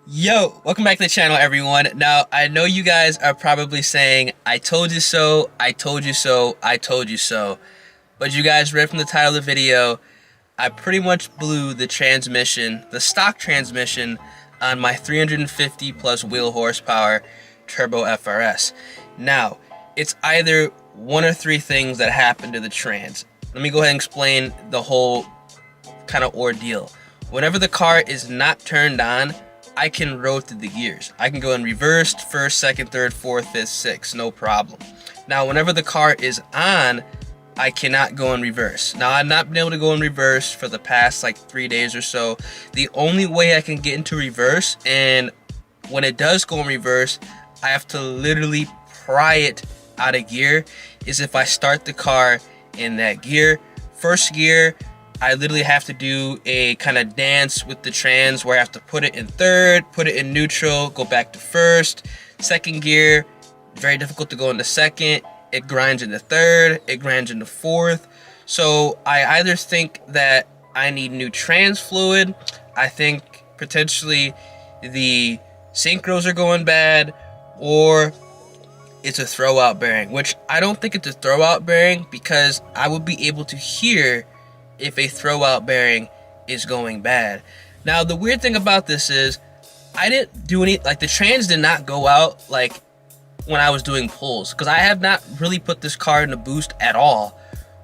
Yo, welcome back to the channel, everyone. Now, I know you guys are probably saying, I told you so, I told you so, I told you so. But you guys read from the title of the video, I pretty much blew the transmission, the stock transmission, on my 350 plus wheel horsepower Turbo FRS. Now, it's either one or three things that happened to the trans. Let me go ahead and explain the whole kind of ordeal. Whenever the car is not turned on, I can rotate the gears. I can go in reverse, first, second, third, fourth, fifth, sixth, no problem. Now, whenever the car is on, I cannot go in reverse. Now, I've not been able to go in reverse for the past like 3 days or so. The only way I can get into reverse, and when it does go in reverse, I have to literally pry it out of gear, is if I start the car in that gear. First gear, I literally have to do a kind of dance with the trans where I have to put it in third, put it in neutral, go back to first. Second gear, very difficult to go into second. It grinds into third, it grinds into fourth. So I either think that I need new trans fluid, I think potentially the synchros are going bad, or it's a throwout bearing, which I don't think it's a throwout bearing because I would be able to hear if a throwout bearing is going bad. Now, the weird thing about this is I didn't do any, like the trans did not go out like when I was doing pulls, because I have not really put this car in a boost at all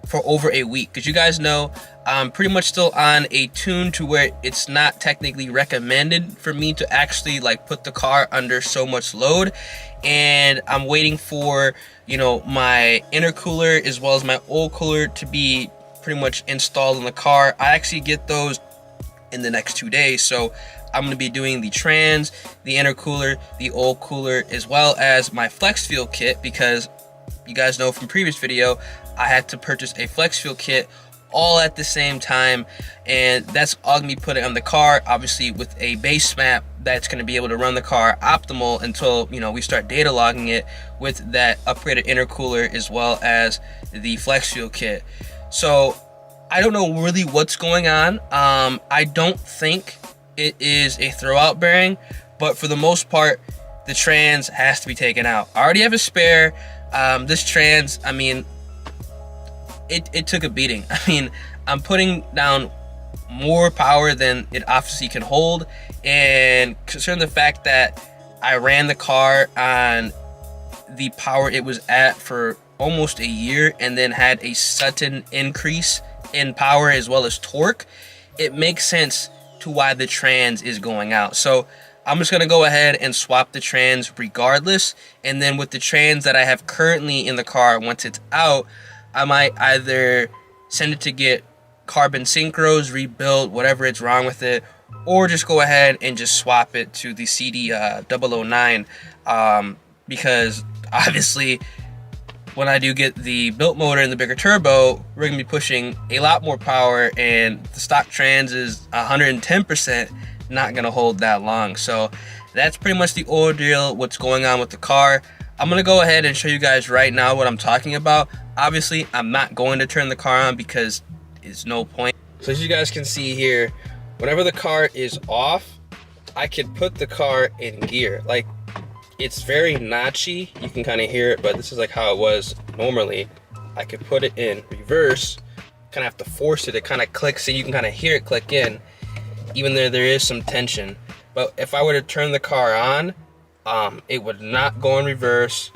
for over a week, because you guys know I'm pretty much still on a tune to where it's not technically recommended for me to actually like put the car under so much load. And I'm waiting for, you know, my intercooler as well as my oil cooler to be pretty much installed in the car. I actually get those in the next 2 days, so I'm going to be doing the trans, the intercooler, the oil cooler, as well as my flex fuel kit, because you guys know from previous video I had to purchase a flex fuel kit all at the same time, and that's all gonna be put on the car, obviously with a base map that's going to be able to run the car optimal until, you know, we start data logging it with that upgraded intercooler as well as the flex fuel kit. So I don't know really what's going on. I don't think it is a throwout bearing, but for the most part the trans has to be taken out. I already have a spare. This trans, I mean, it took a beating. I mean, I'm putting down more power than it obviously can hold, and considering the fact that I ran the car on the power it was at for almost a year and then had a sudden increase in power as well as torque, it makes sense to why the trans is going out. So I'm just gonna go ahead and swap the trans regardless, and then with the trans that I have currently in the car, once it's out, I might either send it to get carbon synchros rebuilt, whatever it's wrong with it, or just go ahead and just swap it to the CD 009, because obviously when I do get the built motor and the bigger turbo, we're gonna be pushing a lot more power, and the stock trans is 110% not gonna hold that long. So that's pretty much the ordeal, what's going on with the car. I'm gonna go ahead and show you guys right now what I'm talking about. Obviously, I'm not going to turn the car on because there's no point. So as you guys can see here, whenever the car is off, I can put the car in gear. Like, it's very notchy, you can kind of hear it, but this is like how it was normally. I could put it in reverse, kind of have to force it, it kind of clicks, so you can kind of hear it click in, even though there is some tension. But if I were to turn the car on, it would not go in reverse.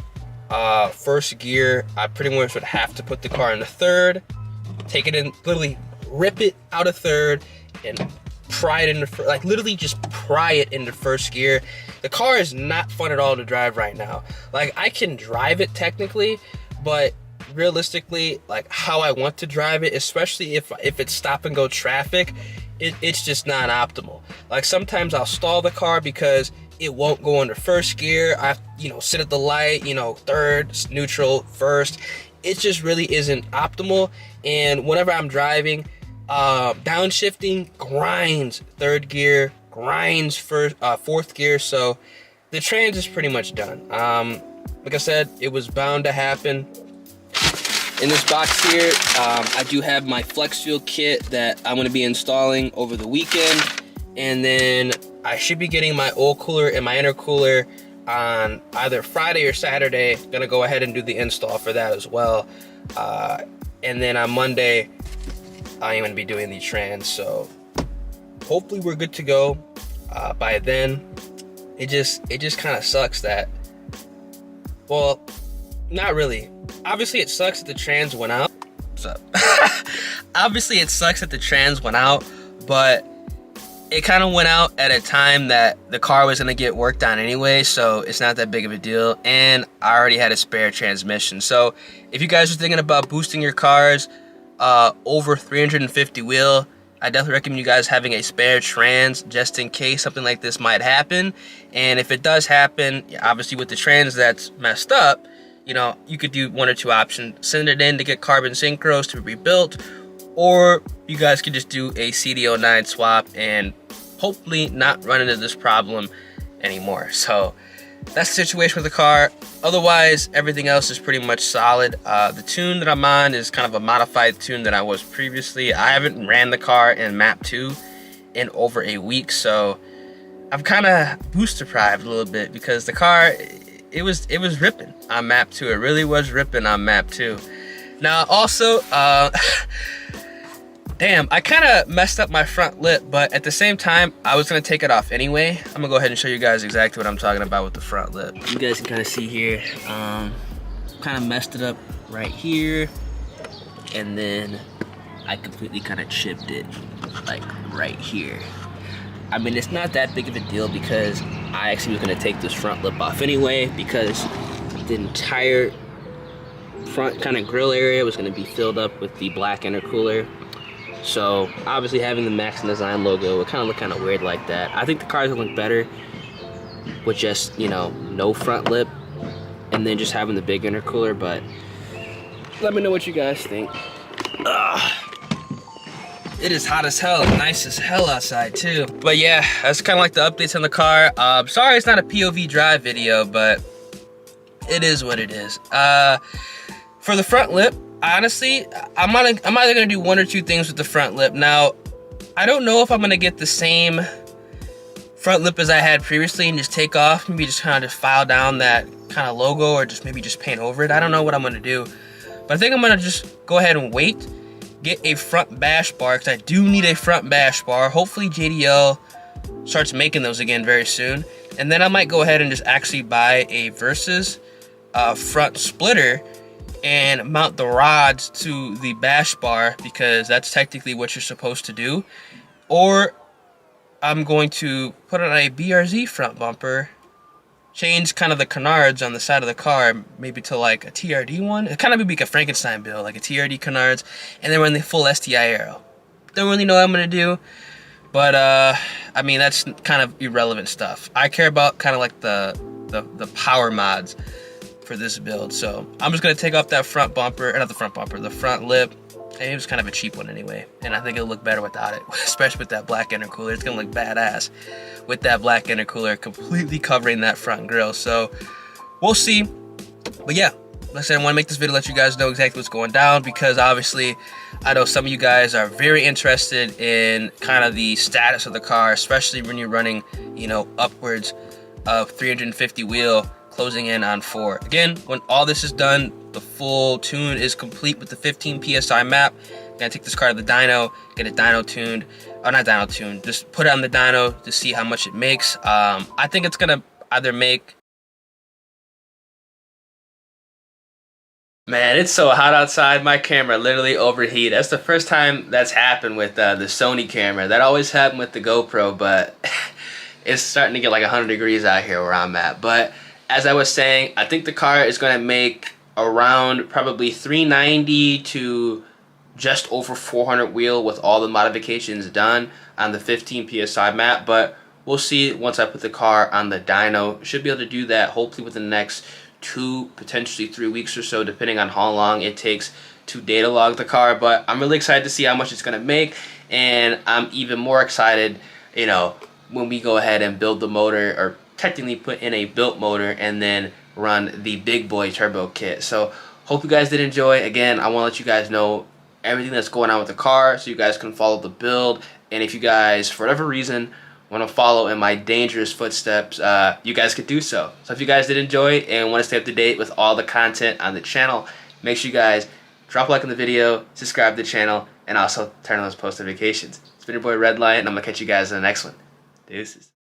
First gear, I pretty much would have to put the car in the third, take it in, literally rip it out of third and pry it into, like literally just pry it into first gear. The car is not fun at all to drive right now. Like, I can drive it technically, but realistically, like how I want to drive it, especially if it's stop and go traffic, it's just not optimal. Like, sometimes I'll stall the car because it won't go into first gear. I have to, you know, sit at the light, you know, third, neutral, first. It just really isn't optimal. And whenever I'm driving, downshifting grinds third gear, grinds fourth gear. So the trans is pretty much done. Like I said, it was bound to happen. In this box here, I do have my flex fuel kit that I'm going to be installing over the weekend. And then I should be getting my oil cooler and my intercooler on either Friday or Saturday. Gonna go ahead and do the install for that as well. And then on Monday, I am gonna be doing the trans. So hopefully we're good to go by then. It just kind of sucks that, well, not really. Obviously it sucks that the trans went out. What's up? Obviously it sucks that the trans went out, but it kind of went out at a time that the car was gonna get worked on anyway, so it's not that big of a deal. And I already had a spare transmission. So if you guys are thinking about boosting your cars over 350 wheel, I definitely recommend you guys having a spare trans just in case something like this might happen. And if it does happen, obviously with the trans that's messed up, you know, you could do one or two options. Send it in to get carbon synchros to be rebuilt, or you guys could just do a CD09 swap and hopefully not run into this problem anymore. So that's the situation with the car. Otherwise, everything else is pretty much solid. The tune that I'm on is kind of a modified tune that I was previously. I haven't ran the car in map 2 in over a week, so I'm kind of boost deprived a little bit because the car, it was ripping on map 2. It really was ripping on map 2. Now also, damn, I kind of messed up my front lip, but at the same time, I was gonna take it off anyway. I'm gonna go ahead and show you guys exactly what I'm talking about with the front lip. You guys can kind of see here, kind of messed it up right here, and then I completely kind of chipped it, like right here. I mean, it's not that big of a deal because I actually was gonna take this front lip off anyway because the entire front kind of grill area was gonna be filled up with the black intercooler. So obviously having the Max Design logo would kind of look kind of weird like that. I think the cars would look better with just, you know, no front lip and then just having the big intercooler, but let me know what you guys think. It is hot as hell and nice as hell outside too. But yeah, that's kind of like the updates on the car. Sorry it's not a POV drive video, but it is what it is. For the front lip, honestly, I'm either gonna do one or two things with the front lip. Now, I don't know if I'm gonna get the same front lip as I had previously and just take off, maybe just kind of file down that kind of logo or just maybe just paint over it. I don't know what I'm gonna do, but I think I'm gonna just go ahead and wait, get a front bash bar, because I do need a front bash bar. Hopefully JDL starts making those again very soon, and then I might go ahead and just actually buy a Versus front splitter and mount the rods to the bash bar, because that's technically what you're supposed to do. Or I'm going to put on a BRZ front bumper, change kind of the canards on the side of the car, maybe to like a TRD one. It kind of be like a Frankenstein build, like a TRD canards, and then run the full STI aero. Don't really know what I'm gonna do, but I mean, that's kind of irrelevant stuff. I care about kind of like the power mods for this build. So I'm just gonna take off that front bumper, or not the front bumper, the front lip. And it was kind of a cheap one anyway, and I think it'll look better without it, especially with that black intercooler. It's gonna look badass with that black intercooler completely covering that front grille. So we'll see. But yeah, like I said, I want to make this video, let you guys know exactly what's going down, because obviously I know some of you guys are very interested in kind of the status of the car, especially when you're running, you know, upwards of 350 wheel, closing in on 4. Again, when all this is done, the full tune is complete with the 15 PSI map. I'm gonna take this car to the dyno, get it dyno tuned, or not dyno tuned, just put it on the dyno to see how much it makes. I think it's gonna either make... Man, it's so hot outside, my camera literally overheated. That's the first time that's happened with the Sony camera. That always happened with the GoPro, but it's starting to get like 100 degrees out here where I'm at. But as I was saying, I think the car is gonna make around probably 390 to just over 400 wheel with all the modifications done on the 15 PSI map, but we'll see once I put the car on the dyno. Should be able to do that hopefully within the next 2, potentially 3 weeks or so, depending on how long it takes to data log the car. But I'm really excited to see how much it's gonna make, and I'm even more excited, you know, when we go ahead and build the motor, or technically put in a built motor and then run the big boy turbo kit. So hope you guys did enjoy. Again, I want to let you guys know everything that's going on with the car so you guys can follow the build. And if you guys for whatever reason want to follow in my dangerous footsteps, you guys could do so. So if you guys did enjoy and want to stay up to date with all the content on the channel, make sure you guys drop a like on the video, subscribe to the channel, and also turn on those post notifications. It's been your boy Redlight, and I'm going to catch you guys in the next one. Deuces.